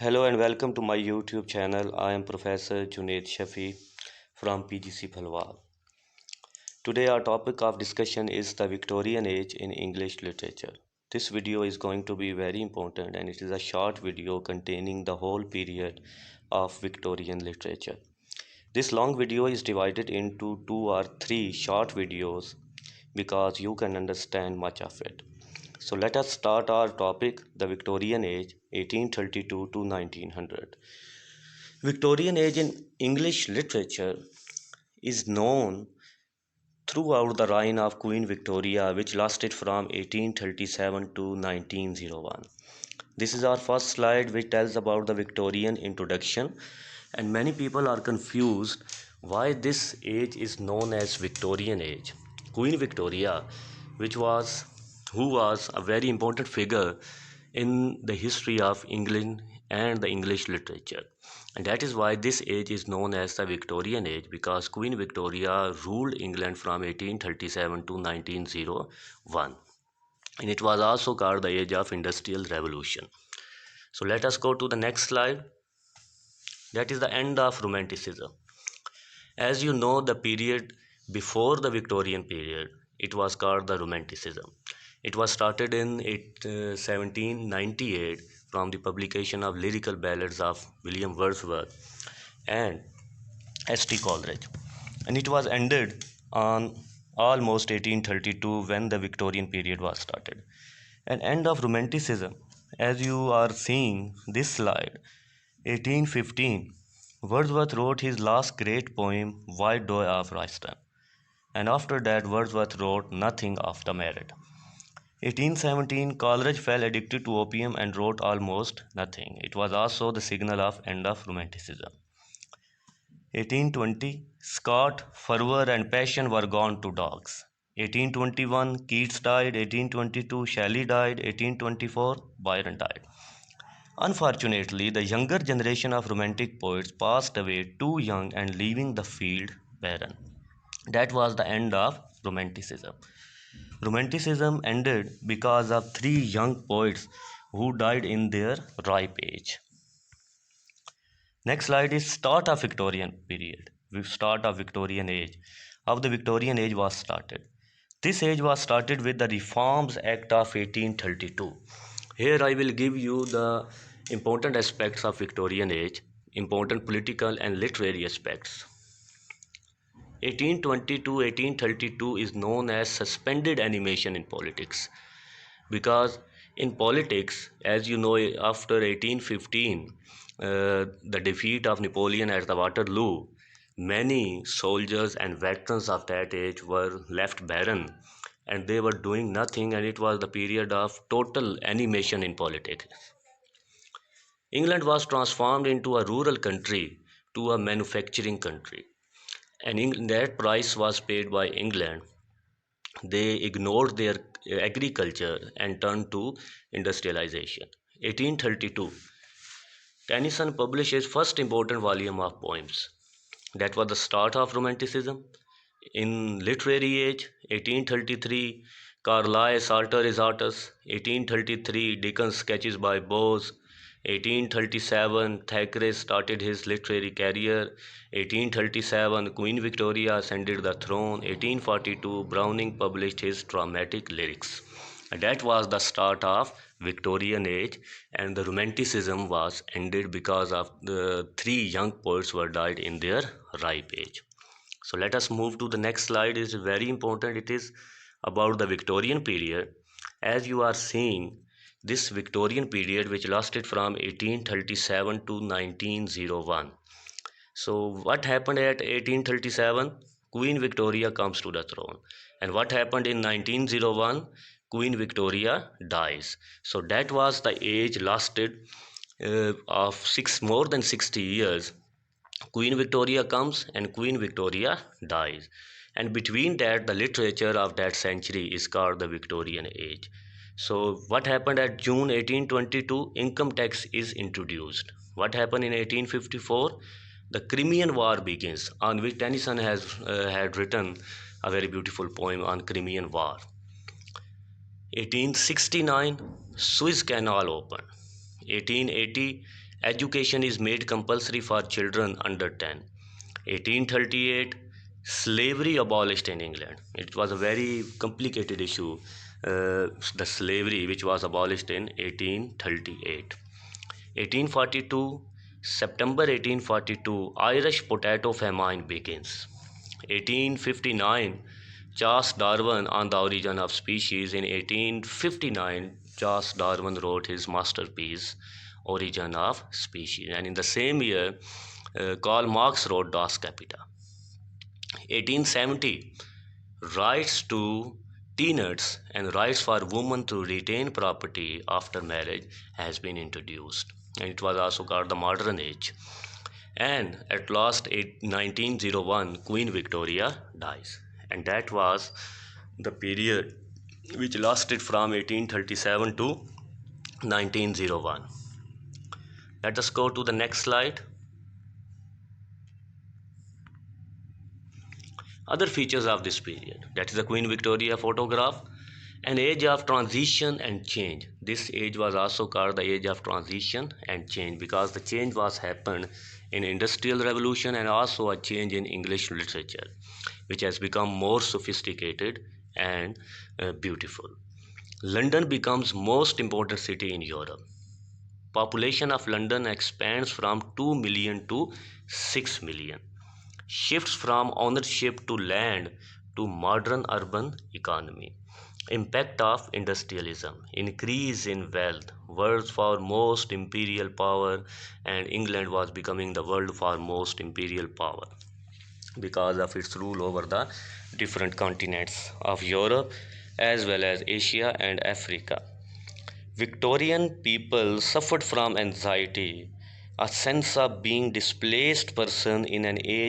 Hello and welcome to my YouTube channel. I am Professor Junaid Shafi from PGC Phalwar. Today our topic of discussion is the Victorian age in English literature. This video is going to be very important and it is a short video containing the whole period of Victorian literature. This long video is divided into 2 or 3 short videos because you can understand much of it. So let us start our topic, the Victorian age 1832 to 1900. Victorian age in English literature is known throughout the reign of Queen Victoria, which lasted from 1837 to 1901. This is our first slide, which tells about the Victorian introduction, and many people are confused why this age is known as Victorian age. Queen Victoria, which was who was a very important figure in the history of England and the English literature. And that is why this age is known as the Victorian age, because Queen Victoria ruled England from 1837 to 1901. And it was also called the age of industrial revolution. So let us go to the next slide. That is the end of romanticism. As you know, the period before the Victorian period, it was called the romanticism. It was started in 1798 from the publication of lyrical ballads of William Wordsworth and St. Coleridge, and it was ended on almost 1832 when the Victorian period was started. An end of romanticism, as you are seeing this slide, 1815, Wordsworth wrote his last great poem, White Doe of Royston, and after that Wordsworth wrote nothing of the merit. 1817, Coleridge fell addicted to opium and wrote almost nothing. It was also the signal of end of romanticism. 1820, Scott, fervor and passion were gone to dogs. 1821, Keats died. 1822, Shelley died. 1824, Byron died. Unfortunately, the younger generation of romantic poets passed away too young and leaving the field barren. That was the end of romanticism. Romanticism ended because of 3 young poets who died in their ripe age. Next slide is start of Victorian period. Start of Victorian age. How the Victorian age was started. This age was started with the Reforms Act of 1832. Here I will give you the important aspects of Victorian age, important political and literary aspects. 1820 to 1832 is known as suspended animation in politics, because in politics, as you know, after 1815, the defeat of Napoleon at the Waterloo, many soldiers and veterans of that age were left barren and they were doing nothing, and it was the period of total animation in politics. England was transformed into a rural country to a manufacturing country, and that price was paid by England. They ignored their agriculture and turned to industrialization. 1832, Tennyson published his first important volume of poems. That was the start of Romanticism. In literary age, 1833, Carlyle Salter is artist. 1833, Dickens sketches by Bowes. 1837, Thackeray started his literary career. 1837, Queen Victoria ascended the throne. 1842, Browning published his dramatic lyrics. And that was the start of Victorian age, and the Romanticism was ended because of the 3 young poets were died in their ripe age. So let us move to the next slide. It is very important. It is about the Victorian period. As you are seeing, this Victorian period, which lasted from 1837 to 1901. So what happened at 1837? Queen Victoria comes to the throne. And what happened in 1901? Queen Victoria dies. So that was the age lasted of more than 60 years. Queen Victoria comes and Queen Victoria dies. And between that, the literature of that century is called the Victorian age. So what happened at June 1822? Income tax is introduced. What happened in 1854? The Crimean War begins, on which Tennyson had written a very beautiful poem on Crimean War. 1869, Suez Canal opened. 1880, Education is made compulsory for children under 10. 1838, slavery abolished in England. It was a very complicated issue, the slavery which was abolished in 1838. 1842, September 1842, Irish potato famine begins. 1859, Charles Darwin on the origin of species. In 1859, Charles Darwin wrote his masterpiece, Origin of Species. And in the same year, Karl Marx wrote Das Kapital. 1870, rights to tenants and rights for women to retain property after marriage has been introduced, and it was also called the modern age. And at last, 1901, Queen Victoria dies, and that was the period which lasted from 1837 to 1901. Let us go to the next slide. Other features of this period, that is the Queen Victoria photograph, an age of transition and change. This age was also called the age of transition and change because the change was happened in industrial revolution and also a change in English literature, which has become more sophisticated and beautiful. London becomes most important city in Europe. Population of London expands from 2 million to 6 million. Shifts from ownership to land to modern urban economy. Impact of industrialism, increase in wealth, world's foremost imperial power, and England was becoming the world foremost imperial power because of its rule over the different continents of Europe as well as Asia and Africa. Victorian people suffered from anxiety, a sense of being displaced person in an age